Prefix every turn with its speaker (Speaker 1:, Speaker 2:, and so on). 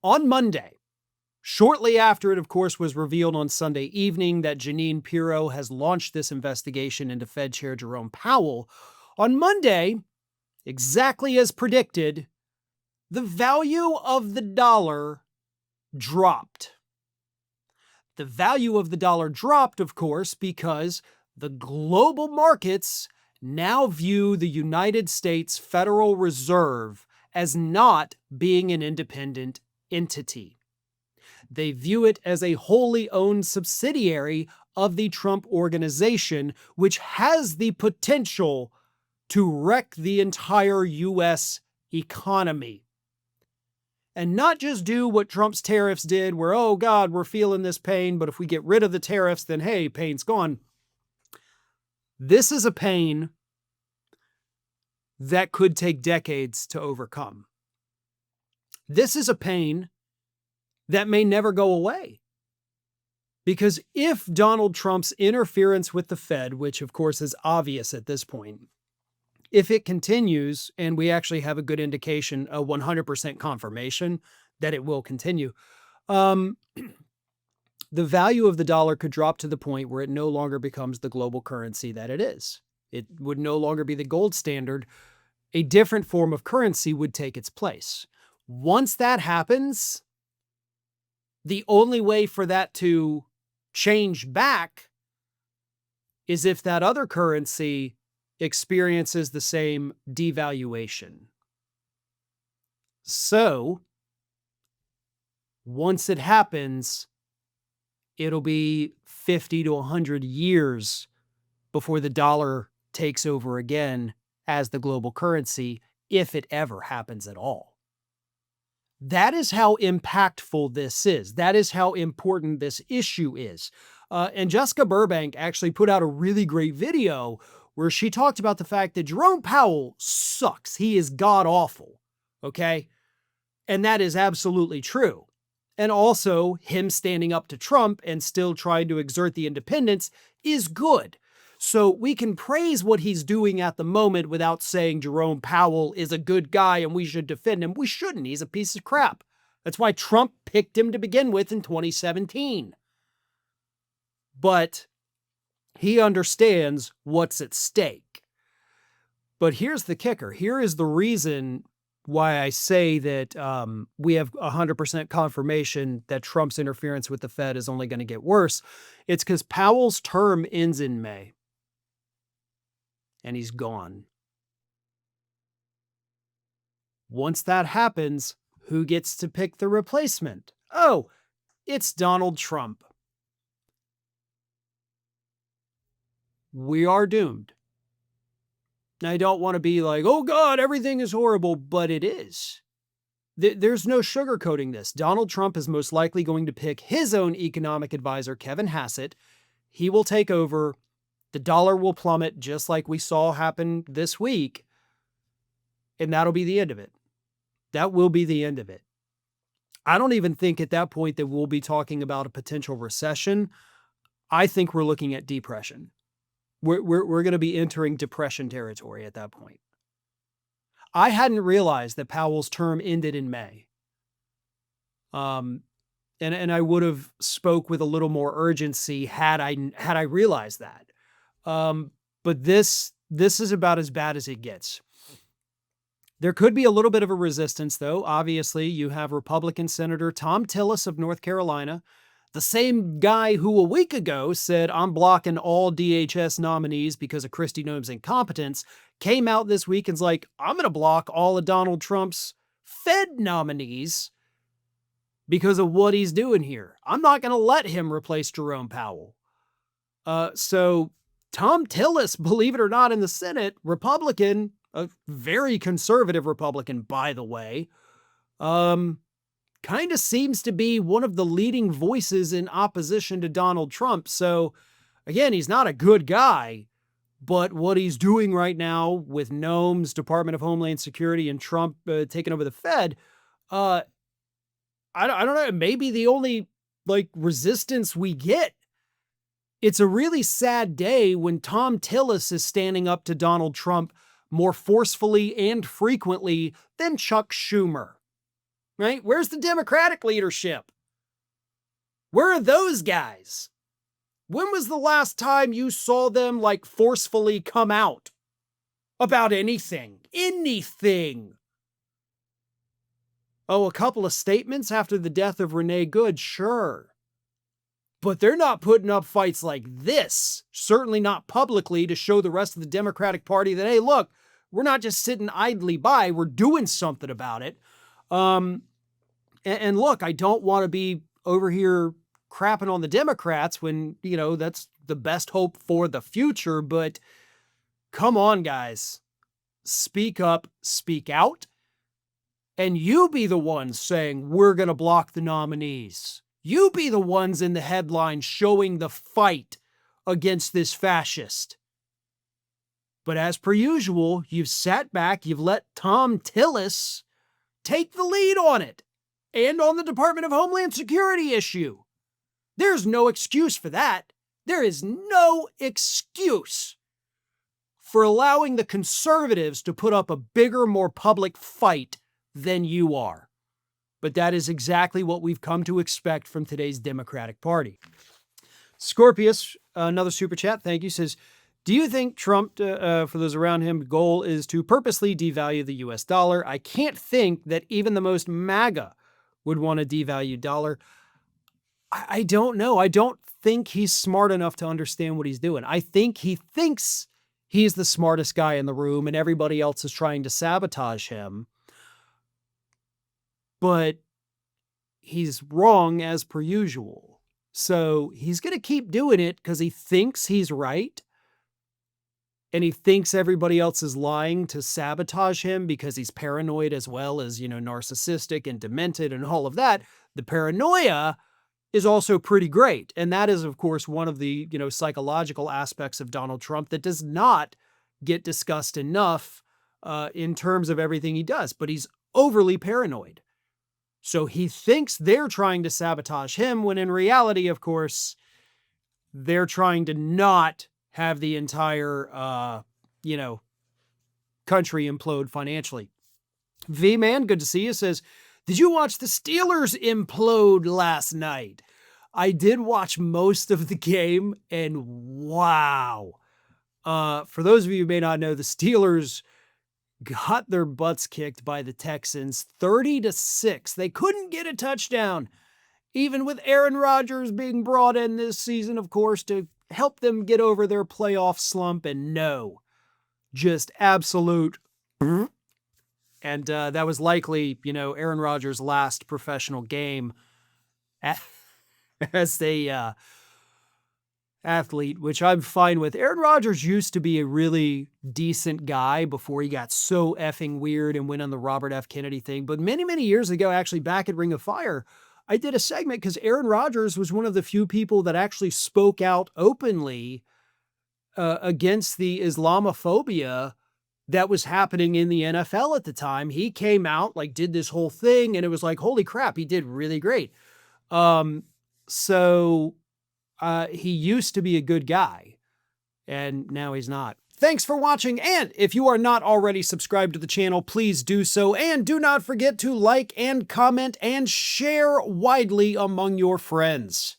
Speaker 1: on Monday, shortly after it, of course, was revealed on Sunday evening that Jeanine Pirro has launched this investigation into Fed Chair Jerome Powell, on Monday, exactly as predicted, the value of the dollar dropped. The value of the dollar dropped, of course, because the global markets now view the United States Federal Reserve as not being an independent entity. They view it as a wholly owned subsidiary of the Trump organization, which has the potential to wreck the entire U.S. economy. And not just do what Trump's tariffs did, where, oh God, we're feeling this pain, but if we get rid of the tariffs, then hey, pain's gone. This is a pain that could take decades to overcome. This is a pain that may never go away. Because if Donald Trump's interference with the Fed, which of course is obvious at this point, if it continues, and we actually have a good indication, a 100% confirmation that it will continue, the value of the dollar could drop to the point where it no longer becomes the global currency that it is. It would no longer be the gold standard. A different form of currency would take its place. Once that happens, the only way for that to change back is if that other currency experiences the same devaluation. So, once it happens, it'll be 50 to 100 years before the dollar takes over again as the global currency, if it ever happens at all. That is how impactful this is. That is how important this issue is. And Jessica Burbank actually put out a really great video where she talked about the fact that Jerome Powell sucks. He is god-awful, okay? And that is absolutely true. And also, him standing up to Trump and still trying to exert the independence is good. So we can praise what he's doing at the moment without saying Jerome Powell is a good guy and we should defend him. We shouldn't. He's a piece of crap. That's why Trump picked him to begin with in 2017. But he understands what's at stake. But here's the kicker. Here is the reason why I say that we have 100% confirmation that Trump's interference with the Fed is only going to get worse. It's because Powell's term ends in May. And he's gone. Once that happens, who gets to pick the replacement? Oh, it's Donald Trump. We are doomed. Now, I don't want to be like, oh God, everything is horrible, but it is. There's no sugarcoating this. Donald Trump is most likely going to pick his own economic advisor, Kevin Hassett. He will take over. The dollar will plummet just like we saw happen this week. And that'll be the end of it. That will be the end of it. I don't even think at that point that we'll be talking about a potential recession. I think we're looking at depression. We're going to be entering depression territory at that point. I hadn't realized that Powell's term ended in May. And I would have spoke with a little more urgency had I realized that. But this is about as bad as it gets. There could be a little bit of a resistance, though. Obviously, you have Republican Senator Tom Tillis of North Carolina, the same guy who a week ago said, I'm blocking all DHS nominees because of Kristi Noem's incompetence, came out this week and's like, I'm going to block all of Donald Trump's Fed nominees because of what he's doing here. I'm not going to let him replace Jerome Powell. So Tom Tillis, believe it or not, in the Senate, Republican, a very conservative Republican, by the way, kind of seems to be one of the leading voices in opposition to Donald Trump. So again, he's not a good guy, but what he's doing right now with Noem's Department of Homeland Security and Trump taking over the Fed, I don't know, maybe the only resistance we get. It's a really sad day when Tom Tillis is standing up to Donald Trump more forcefully and frequently than Chuck Schumer. right? Where's the Democratic leadership? Where are those guys? When was the last time you saw them like forcefully come out about anything? Anything. Oh, a couple of statements after the death of Renee Good, sure. But they're not putting up fights like this, certainly not publicly, to show the rest of the Democratic Party that, hey, look, we're not just sitting idly by, we're doing something about it. And look, I don't want to be over here crapping on the Democrats when, that's the best hope for the future, but come on, guys. Speak up, speak out, and you be the ones saying we're going to block the nominees. You be the ones in the headlines showing the fight against this fascist. But as per usual, you've sat back, you've let Tom Tillis take the lead on it and on the Department of Homeland Security issue. There's no excuse for that. There is no excuse for allowing the conservatives to put up a bigger, more public fight than you are. But that is exactly what we've come to expect from today's Democratic Party. Scorpius, another super chat, thank you, says, do you think Trump, for those around him, goal is to purposely devalue the US dollar? I can't think that even the most MAGA would want to devalue dollar. I don't know. I don't think he's smart enough to understand what he's doing. I think he thinks he's the smartest guy in the room and everybody else is trying to sabotage him. But he's wrong as per usual. So he's going to keep doing it because he thinks he's right. And he thinks everybody else is lying to sabotage him because he's paranoid as well as, narcissistic and demented and all of that. The paranoia is also pretty great. And that is, of course, one of the, psychological aspects of Donald Trump that does not get discussed enough in terms of everything he does. But he's overly paranoid. So he thinks they're trying to sabotage him when in reality, of course, they're trying to not have the entire, country implode financially. V-Man, good to see you, says, did you watch the Steelers implode last night? I did watch most of the game, and wow. For those of you who may not know, the Steelers got their butts kicked by the Texans 30-6. They couldn't get a touchdown, even with Aaron Rodgers being brought in this season, of course, to help them get over their playoff slump. And no, just absolute. And that was likely, Aaron Rodgers' last professional game as a athlete, which I'm fine with. Aaron Rodgers used to be a really decent guy before he got so effing weird and went on the Robert F. Kennedy thing. But many, many years ago, actually back at Ring of Fire, I did a segment because Aaron Rodgers was one of the few people that actually spoke out openly against the Islamophobia that was happening in the NFL at the time. He came out, did this whole thing, and it was like, holy crap, he did really great. So he used to be a good guy, and now he's not. Thanks for watching, and if you are not already subscribed to the channel, please do so, and do not forget to like and comment and share widely among your friends.